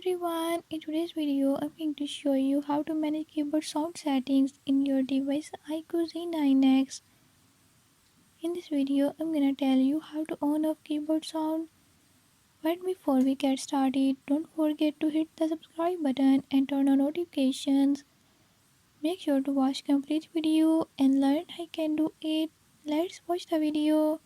everyone, in today's video I'm going to show you how to manage keyboard sound settings in your device IQOO Z9x. In this video I'm gonna tell you how to on off keyboard sound. But before we get started, don't forget to hit the subscribe button and turn on notifications. Make sure to watch complete video and learn how I can do it. Let's watch the video.